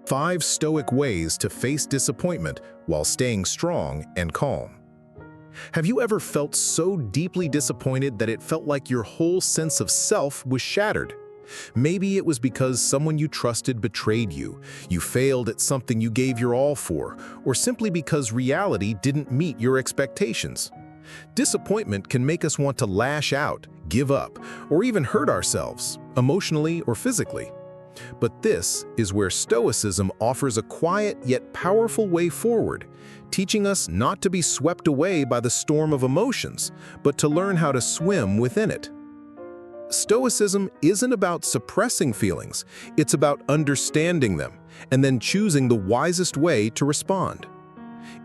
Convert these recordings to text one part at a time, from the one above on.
5 Stoic ways to face disappointment while staying strong and calm. Have you ever felt so deeply disappointed that it felt like your whole sense of self was shattered? Maybe it was because someone you trusted betrayed you, you failed at something you gave your all for, or simply because reality didn't meet your expectations. Disappointment can make us want to lash out, give up, or even hurt ourselves, emotionally or physically. But this is where Stoicism offers a quiet yet powerful way forward, teaching us not to be swept away by the storm of emotions, but to learn how to swim within it. Stoicism isn't about suppressing feelings, it's about understanding them and then choosing the wisest way to respond.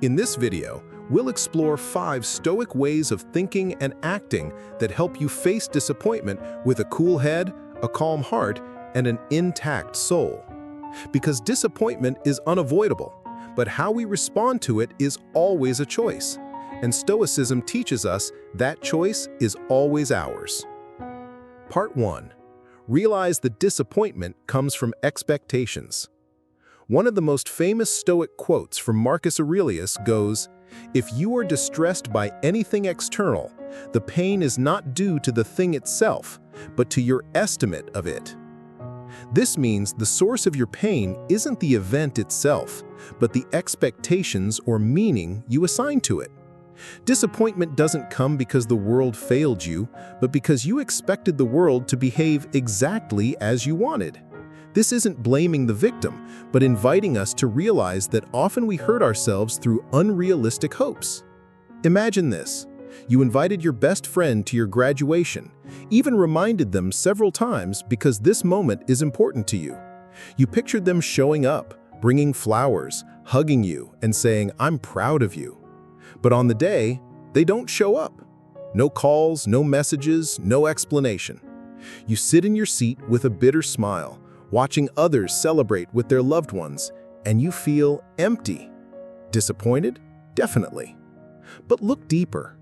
In this video, we'll explore 5 Stoic ways of thinking and acting that help you face disappointment with a cool head, a calm heart, and an intact soul. Because disappointment is unavoidable, but how we respond to it is always a choice. And Stoicism teaches us that choice is always ours. Part 1. Realize that disappointment comes from expectations. One of the most famous Stoic quotes from Marcus Aurelius goes, "If you are distressed by anything external, the pain is not due to the thing itself, but to your estimate of it." This means the source of your pain isn't the event itself, but the expectations or meaning you assign to it. Disappointment doesn't come because the world failed you, but because you expected the world to behave exactly as you wanted. This isn't blaming the victim, but inviting us to realize that often we hurt ourselves through unrealistic hopes. Imagine this. You invited your best friend to your graduation, even reminded them several times because this moment is important to you. You pictured them showing up, bringing flowers, hugging you, and saying, "I'm proud of you." But on the day, they don't show up. No calls, no messages, no explanation. You sit in your seat with a bitter smile, watching others celebrate with their loved ones, and you feel empty. Disappointed? Definitely. But look deeper.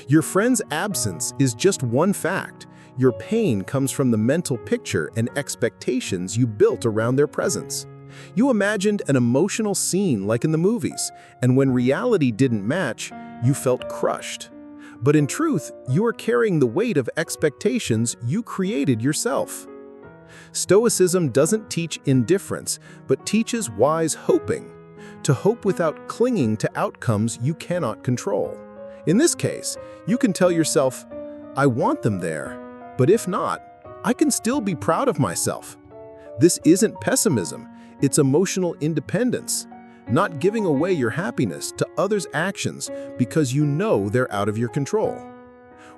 Your friend's absence is just one fact. Your pain comes from the mental picture and expectations you built around their presence. You imagined an emotional scene like in the movies, and when reality didn't match, you felt crushed. But in truth, you are carrying the weight of expectations you created yourself. Stoicism doesn't teach indifference, but teaches wise hoping, to hope without clinging to outcomes you cannot control. In this case, you can tell yourself, "I want them there, but if not, I can still be proud of myself." This isn't pessimism, it's emotional independence, not giving away your happiness to others' actions because you know they're out of your control.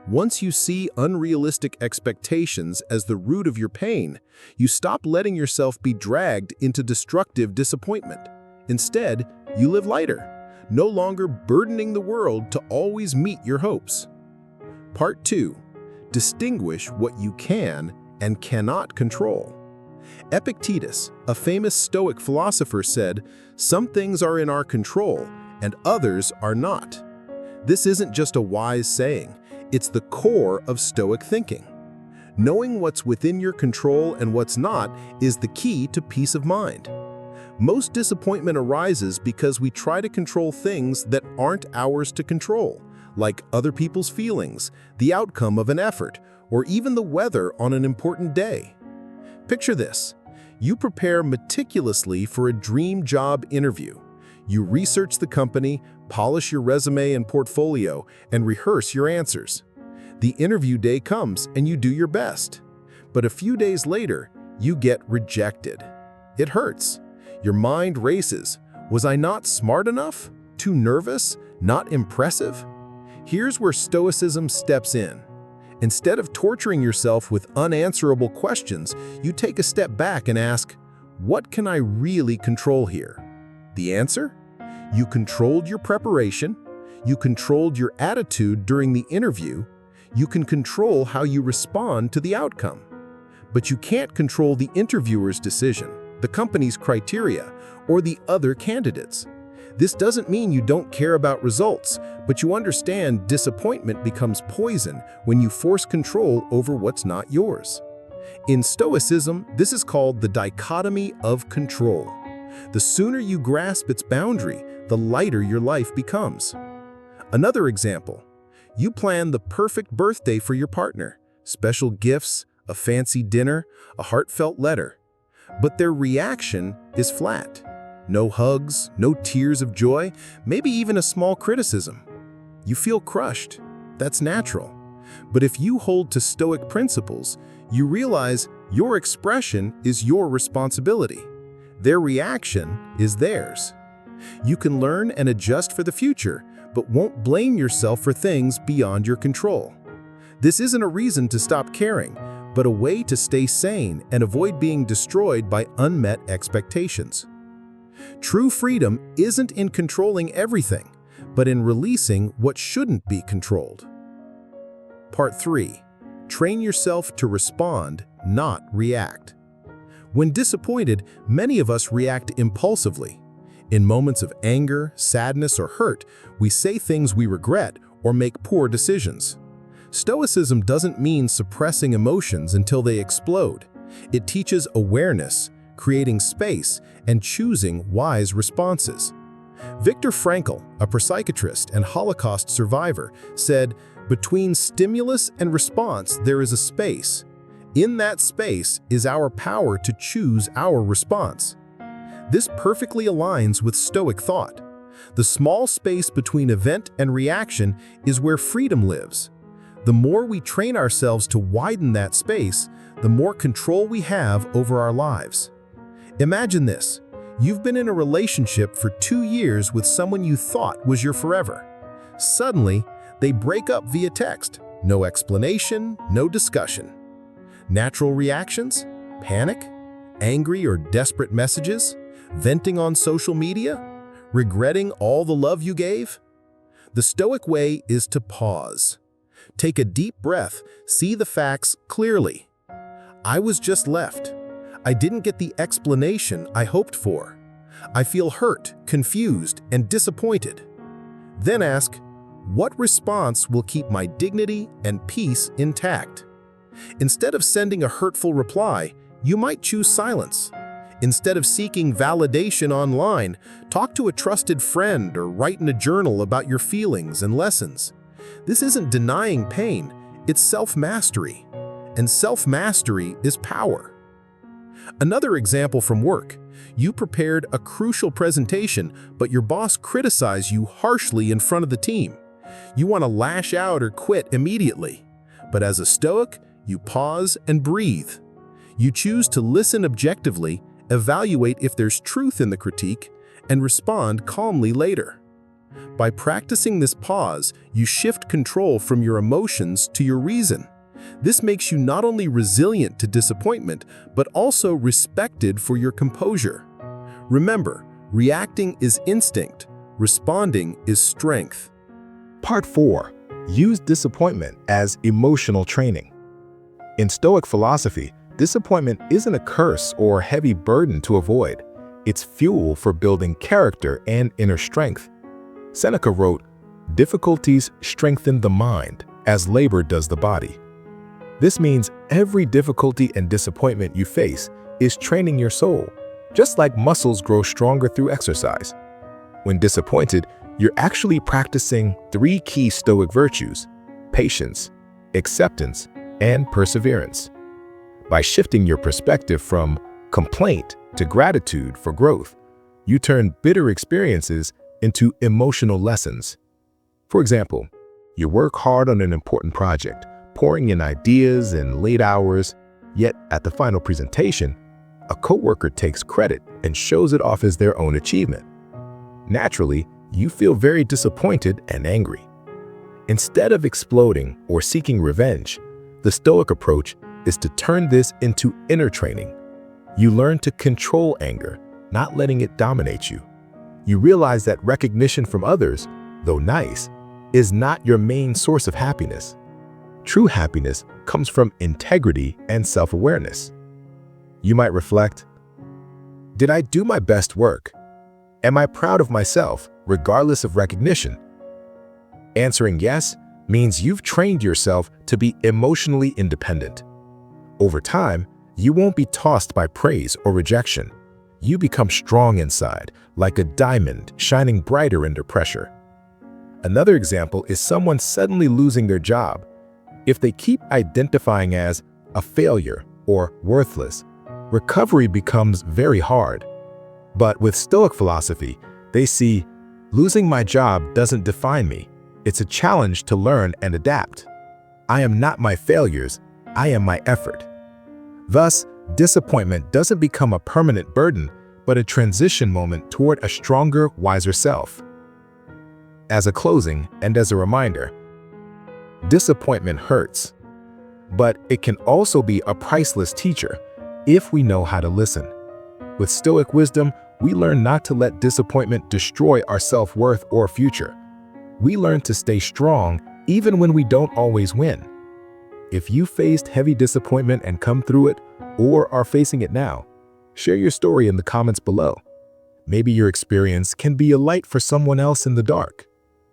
Once you see unrealistic expectations as the root of your pain, you stop letting yourself be dragged into destructive disappointment. Instead, you live lighter, no longer burdening the world to always meet your hopes. Part 2. Distinguish what you can and cannot control. Epictetus, a famous Stoic philosopher, said, "Some things are in our control and others are not." This isn't just a wise saying, it's the core of Stoic thinking. Knowing what's within your control and what's not is the key to peace of mind. Most disappointment arises because we try to control things that aren't ours to control, like other people's feelings, the outcome of an effort, or even the weather on an important day. Picture this. You prepare meticulously for a dream job interview. You research the company, polish your resume and portfolio, and rehearse your answers. The interview day comes and you do your best. But a few days later, you get rejected. It hurts. Your mind races. Was I not smart enough? Too nervous? Not impressive? Here's where Stoicism steps in. Instead of torturing yourself with unanswerable questions, you take a step back and ask, what can I really control here? The answer? You controlled your preparation, you controlled your attitude during the interview, you can control how you respond to the outcome. But you can't control the interviewer's decision, the company's criteria, or the other candidates. This doesn't mean you don't care about results, but you understand disappointment becomes poison when you force control over what's not yours. In Stoicism, this is called the dichotomy of control. The sooner you grasp its boundary, the lighter your life becomes. Another example, you plan the perfect birthday for your partner, special gifts, a fancy dinner, a heartfelt letter. But their reaction is flat. No hugs, no tears of joy, maybe even a small criticism. You feel crushed. That's natural. But if you hold to Stoic principles, you realize your expression is your responsibility. Their reaction is theirs. You can learn and adjust for the future, but won't blame yourself for things beyond your control. This isn't a reason to stop caring, but a way to stay sane and avoid being destroyed by unmet expectations. True freedom isn't in controlling everything, but in releasing what shouldn't be controlled. Part 3. Train yourself to respond, not react. When disappointed, many of us react impulsively. In moments of anger, sadness, or hurt, we say things we regret or make poor decisions. Stoicism doesn't mean suppressing emotions until they explode. It teaches awareness, creating space, and choosing wise responses. Viktor Frankl, a psychiatrist and Holocaust survivor, said, "Between stimulus and response, there is a space. In that space is our power to choose our response." This perfectly aligns with Stoic thought. The small space between event and reaction is where freedom lives. The more we train ourselves to widen that space, the more control we have over our lives. Imagine this. You've been in a relationship for 2 years with someone you thought was your forever. Suddenly, they break up via text. No explanation, no discussion. Natural reactions? Panic? Angry or desperate messages? Venting on social media? Regretting all the love you gave? The Stoic way is to pause. Take a deep breath, see the facts clearly. I was just left. I didn't get the explanation I hoped for. I feel hurt, confused, and disappointed. Then ask, what response will keep my dignity and peace intact? Instead of sending a hurtful reply, you might choose silence. Instead of seeking validation online, talk to a trusted friend or write in a journal about your feelings and lessons. This isn't denying pain, it's self-mastery. And self-mastery is power. Another example from work. You prepared a crucial presentation, but your boss criticized you harshly in front of the team. You want to lash out or quit immediately. But as a Stoic, you pause and breathe. You choose to listen objectively, evaluate if there's truth in the critique, and respond calmly later. By practicing this pause, you shift control from your emotions to your reason. This makes you not only resilient to disappointment, but also respected for your composure. Remember, reacting is instinct, responding is strength. Part 4. Use disappointment as emotional training. In Stoic philosophy, disappointment isn't a curse or heavy burden to avoid. It's fuel for building character and inner strength. Seneca wrote, "Difficulties strengthen the mind, as labor does the body." This means every difficulty and disappointment you face is training your soul, just like muscles grow stronger through exercise. When disappointed, you're actually practicing 3 key Stoic virtues: patience, acceptance, and perseverance. By shifting your perspective from complaint to gratitude for growth, you turn bitter experiences into emotional lessons. For example, you work hard on an important project, pouring in ideas and late hours, yet at the final presentation, a coworker takes credit and shows it off as their own achievement. Naturally, you feel very disappointed and angry. Instead of exploding or seeking revenge, the Stoic approach is to turn this into inner training. You learn to control anger, not letting it dominate you. You realize that recognition from others, though nice, is not your main source of happiness. True happiness comes from integrity and self-awareness. You might reflect, did I do my best work? Am I proud of myself, regardless of recognition? Answering yes means you've trained yourself to be emotionally independent. Over time, you won't be tossed by praise or rejection. you become strong inside, like a diamond shining brighter under pressure. Another example is someone suddenly losing their job. If they keep identifying as a failure or worthless, recovery becomes very hard. But with Stoic philosophy, they see, losing my job doesn't define me. It's a challenge to learn and adapt. I am not my failures, I am my effort. Thus, disappointment doesn't become a permanent burden, but a transition moment toward a stronger, wiser self. As a closing and as a reminder, disappointment hurts, but it can also be a priceless teacher if we know how to listen. With Stoic wisdom, we learn not to let disappointment destroy our self-worth or future. We learn to stay strong even when we don't always win. If you faced heavy disappointment and come through it, or are facing it now, share your story in the comments below. Maybe your experience can be a light for someone else in the dark.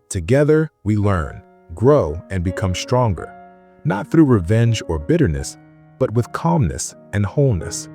Together, we learn, grow, and become stronger, not through revenge or bitterness, but with calmness and wholeness.